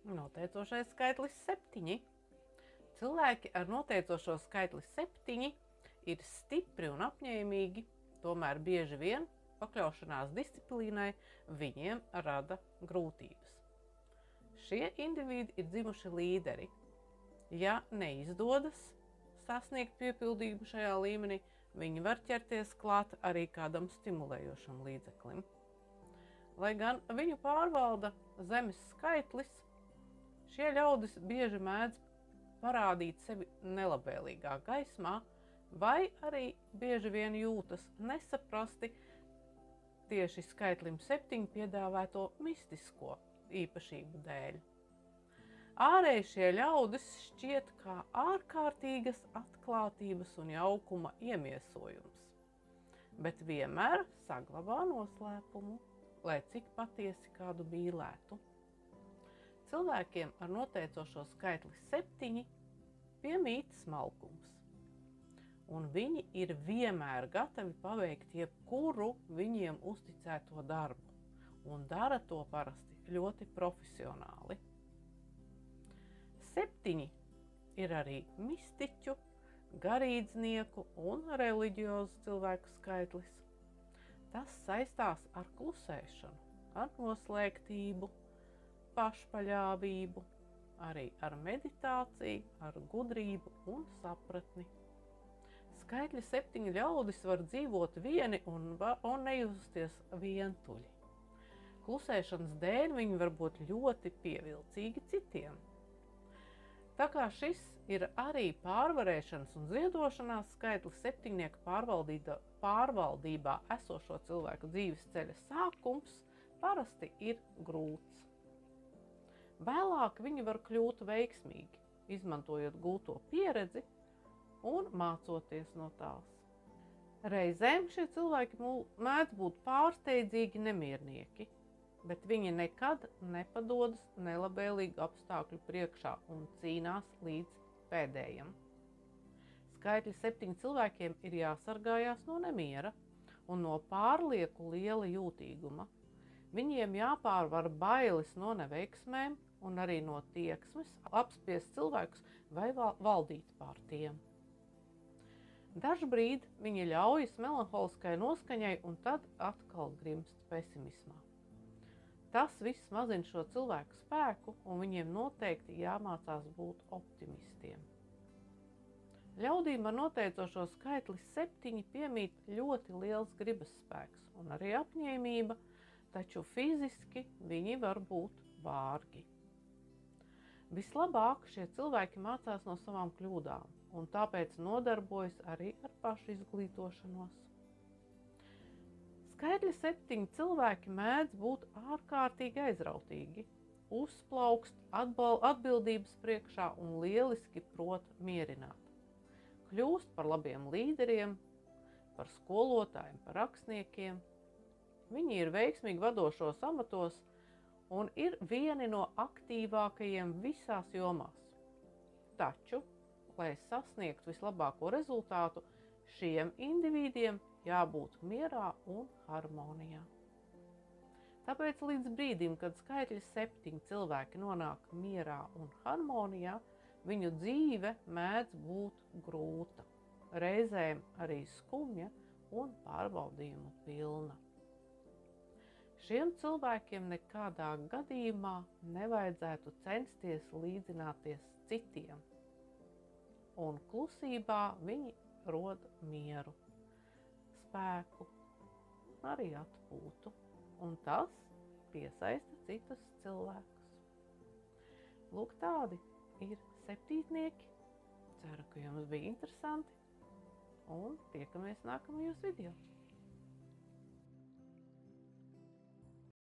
Noteicošais skaitlis 7. Cilvēki ar noteicošo skaitli 7 ir stipri un apņēmīgi, tomēr bieži vien pakļaušanās disciplīnai viņiem rada grūtības. Šie indivīdi ir dzimuši līderi. Ja neizdodas sasniegt piepildījumu šajā līmenī, viņi var ķerties klāt arī kādam stimulējošam līdzeklim. Lai gan viņu pārvalda zemes skaitlis, šie ļaudis bieži mēdz parādīt sevi nelabvēlīgā gaismā, vai arī bieži vien jūtas nesaprasti tieši skaitlim 7 piedāvāto mistisko īpašību dēļ. Ārēji šie ļaudis šķiet kā ārkārtīgas atklātības un jaukuma iemiesojums, bet vienmēr saglabā noslēpumu, lai cik patiesi kādu mīlētu. Cilvēkiem ar noteicošo skaitli 7 piemīt smalkums, un viņi ir vienmēr gatavi paveikt jebkuru viņiem uzticēto darbu, un dara to parasti ļoti profesionāli. 7 ir arī mistiķu, garīdznieku un reliģiozu cilvēku skaitlis. Tas saistās ar klusēšanu, ar noslēgtību, pašpaļāvību, arī ar meditāciju, ar gudrību un sapratni. Skaitļi 7 ļaudis var dzīvot vieni un nejusties vientuļi. Klusēšanas dēļ viņi var būt ļoti pievilcīgi citiem. Tā kā šis ir arī pārvarēšanas un ziedošanās skaitlis 7 pārvaldībā esošo cilvēku dzīves ceļa sākums parasti ir grūts. Vēlāk viņi var kļūt veiksmīgi, izmantojot gūto pieredzi un mācoties no tās. Reizēm šie cilvēki mēdz būt pārsteidzīgi nemiernieki, bet viņi nekad nepadodas nelabvēlīgu apstākļu priekšā un cīnās līdz pēdējam. Skaitļi 7 cilvēkiem ir jāsargājās no nemiera un no pārlieku liela jūtīguma. Viņiem jāpārvar bailes no neveiksmēm un arī no tieksmes apspiest cilvēkus vai valdīt pār tiem. Dažbrīd viņi ļaujas melanholiskai noskaņai un tad atkal grimst pesimismā. Tas viss mazina šo cilvēku spēku, un viņiem noteikti jāmācās būt optimistiem. Ļaudīm ar noteicošo skaitli 7 piemīt ļoti liels gribas spēks un arī apņēmība, taču fiziski viņi var būt vārgi. Vislabāk šie cilvēki mācās no savām kļūdām, un tāpēc nodarbojas arī ar pašu izglītošanos. Skaitļi 7 cilvēki mēdz būt ārkārtīgi aizrautīgi, uzplaukst atbildības priekšā un lieliski prot mierināt. Kļūst par labiem līderiem, par skolotājiem, par rakstniekiem. Viņi ir veiksmīgi vadošos amatos un ir vieni no aktīvākajiem visās jomās. Taču, lai sasniegtu vislabāko rezultātu, šiem indivīdiem jābūt mierā un harmonijā. Tāpēc līdz brīdim, kad skaitļi 7 cilvēki nonāk mierā un harmonijā, viņu dzīve mēdz būt grūta, reizēm arī skumja un pārbaudījumu pilna. Šiem cilvēkiem nekādā gadījumā nevajadzētu censties līdzināties citiem, un klusībā viņi rod mieru, spēku, arī atpūtu, un tas piesaista citus cilvēkus. Lūk, tādi ir 7. Ceru, ka jums bija interesanti, un tiekamies nākamajos video.